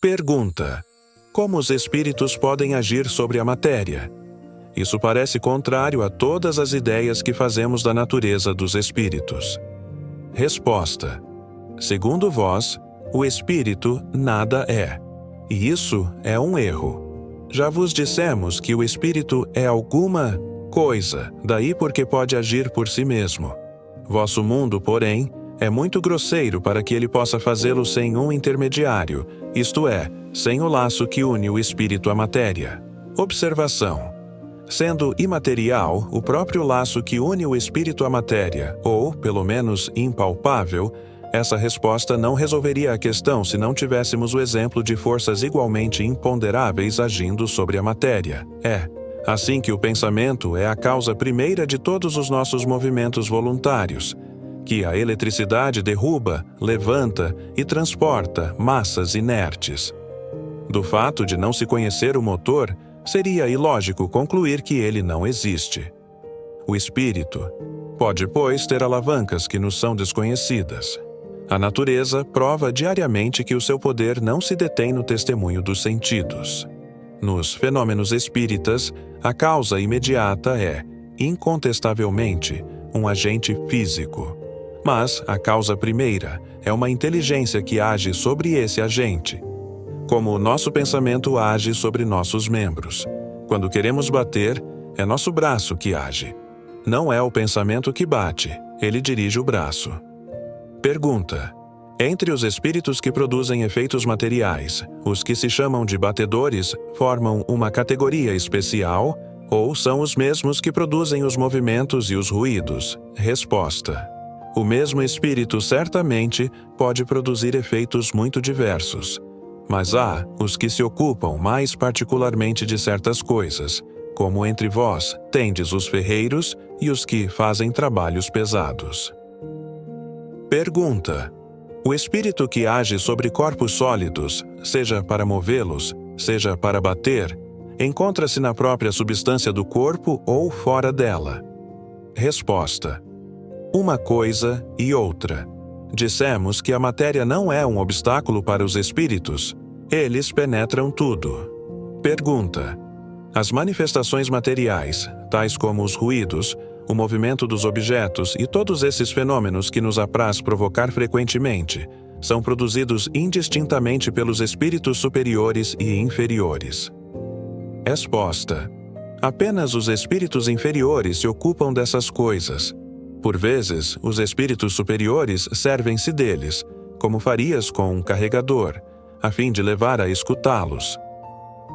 Pergunta: como os espíritos podem agir sobre a matéria? Isso parece contrário a todas as ideias que fazemos da natureza dos espíritos. Resposta: segundo vós, o espírito nada é. E isso é um erro. Já vos dissemos que o espírito é alguma coisa, daí porque pode agir por si mesmo. Vosso mundo, porém, é muito grosseiro para que ele possa fazê-lo sem um intermediário, isto é, sem o laço que une o espírito à matéria. Observação: sendo imaterial, o próprio laço que une o espírito à matéria, ou, pelo menos, impalpável, essa resposta não resolveria a questão se não tivéssemos o exemplo de forças igualmente imponderáveis agindo sobre a matéria. É assim que o pensamento é a causa primeira de todos os nossos movimentos voluntários, que a eletricidade derruba, levanta e transporta massas inertes. Do fato de não se conhecer o motor, seria ilógico concluir que ele não existe. O espírito pode, pois, ter alavancas que nos são desconhecidas. A natureza prova diariamente que o seu poder não se detém no testemunho dos sentidos. Nos fenômenos espíritas, a causa imediata é, incontestavelmente, um agente físico. Mas a causa primeira é uma inteligência que age sobre esse agente, como o nosso pensamento age sobre nossos membros. Quando queremos bater, é nosso braço que age. Não é o pensamento que bate, ele dirige o braço. Pergunta: entre os espíritos que produzem efeitos materiais, os que se chamam de batedores formam uma categoria especial ou são os mesmos que produzem os movimentos e os ruídos? Resposta: o mesmo espírito certamente pode produzir efeitos muito diversos. Mas há os que se ocupam mais particularmente de certas coisas, como entre vós tendes os ferreiros e os que fazem trabalhos pesados. Pergunta: o espírito que age sobre corpos sólidos, seja para movê-los, seja para bater, encontra-se na própria substância do corpo ou fora dela? Resposta: uma coisa e outra. Dissemos que a matéria não é um obstáculo para os espíritos. Eles penetram tudo. Pergunta: as manifestações materiais, tais como os ruídos, o movimento dos objetos e todos esses fenômenos que nos apraz provocar frequentemente, são produzidos indistintamente pelos espíritos superiores e inferiores? Resposta: apenas os espíritos inferiores se ocupam dessas coisas. Por vezes, os espíritos superiores servem-se deles, como farias com um carregador, a fim de levar a escutá-los.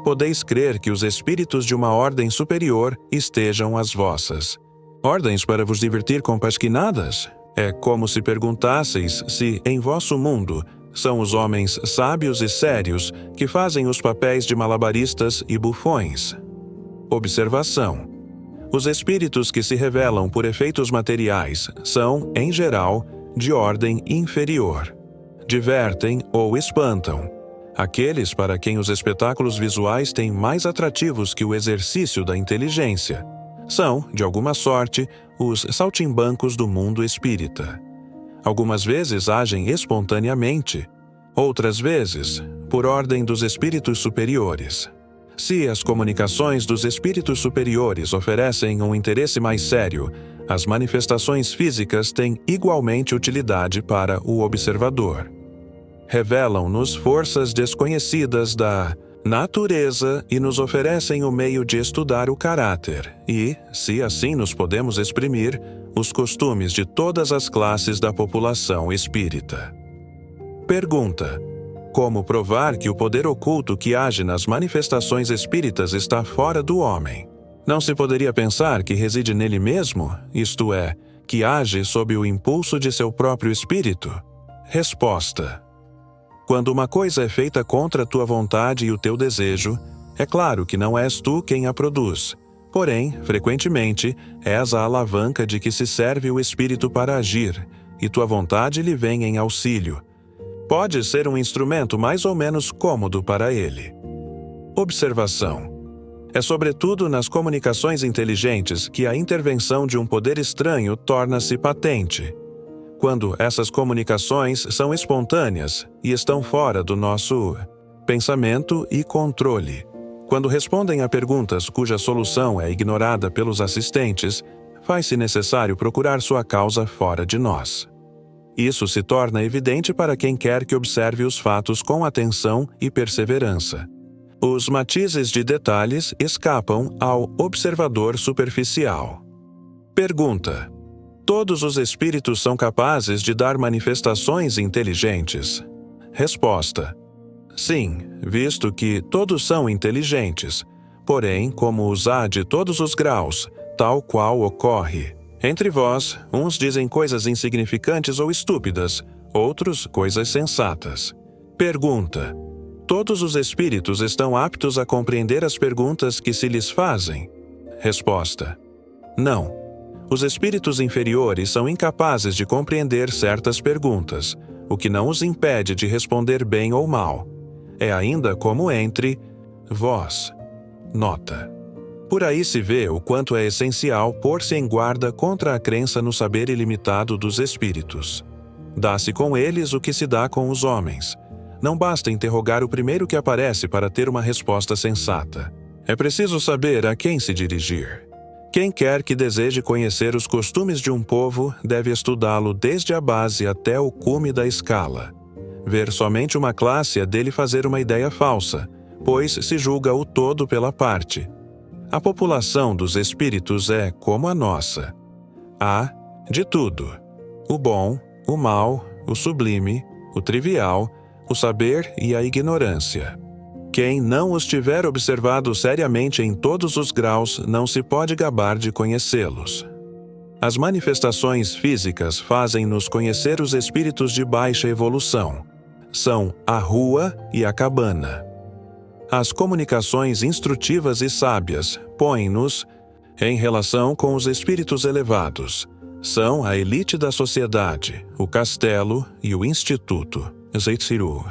Podeis crer que os espíritos de uma ordem superior estejam as vossas. Ordens para vos divertir com pasquinadas? É como se perguntasseis se, em vosso mundo, são os homens sábios e sérios que fazem os papéis de malabaristas e bufões. Observação: os espíritos que se revelam por efeitos materiais são, em geral, de ordem inferior. Divertem ou espantam. Aqueles para quem os espetáculos visuais têm mais atrativos que o exercício da inteligência são, de alguma sorte, os saltimbancos do mundo espírita. Algumas vezes agem espontaneamente, outras vezes, por ordem dos espíritos superiores. Se as comunicações dos espíritos superiores oferecem um interesse mais sério, as manifestações físicas têm igualmente utilidade para o observador. Revelam-nos forças desconhecidas da natureza e nos oferecem o meio de estudar o caráter e, se assim nos podemos exprimir, os costumes de todas as classes da população espírita. Pergunta: como provar que o poder oculto que age nas manifestações espíritas está fora do homem? Não se poderia pensar que reside nele mesmo, isto é, que age sob o impulso de seu próprio espírito? Resposta: quando uma coisa é feita contra a tua vontade e o teu desejo, é claro que não és tu quem a produz. Porém, frequentemente, és a alavanca de que se serve o espírito para agir, e tua vontade lhe vem em auxílio. Pode ser um instrumento mais ou menos cômodo para ele. Observação: é sobretudo nas comunicações inteligentes que a intervenção de um poder estranho torna-se patente. Quando essas comunicações são espontâneas e estão fora do nosso pensamento e controle. Quando respondem a perguntas cuja solução é ignorada pelos assistentes, faz-se necessário procurar sua causa fora de nós. Isso se torna evidente para quem quer que observe os fatos com atenção e perseverança. Os matizes de detalhes escapam ao observador superficial. Pergunta: todos os espíritos são capazes de dar manifestações inteligentes? Resposta: sim, visto que todos são inteligentes, porém, como os há de todos os graus, tal qual ocorre. Entre vós, uns dizem coisas insignificantes ou estúpidas, outros coisas sensatas. Pergunta: todos os espíritos estão aptos a compreender as perguntas que se lhes fazem? Resposta: não. Os espíritos inferiores são incapazes de compreender certas perguntas, o que não os impede de responder bem ou mal. É ainda como entre vós. Nota: por aí se vê o quanto é essencial pôr-se em guarda contra a crença no saber ilimitado dos espíritos. Dá-se com eles o que se dá com os homens. Não basta interrogar o primeiro que aparece para ter uma resposta sensata. É preciso saber a quem se dirigir. Quem quer que deseje conhecer os costumes de um povo deve estudá-lo desde a base até o cume da escala. Ver somente uma classe é dele fazer uma ideia falsa, pois se julga o todo pela parte. A população dos espíritos é como a nossa. Há de tudo: o bom, o mal, o sublime, o trivial, o saber e a ignorância. Quem não os tiver observado seriamente em todos os graus não se pode gabar de conhecê-los. As manifestações físicas fazem-nos conhecer os espíritos de baixa evolução. São a rua e a cabana. As comunicações instrutivas e sábias põem-nos em relação com os espíritos elevados. São a elite da sociedade, o castelo e o instituto. Zeitsiru.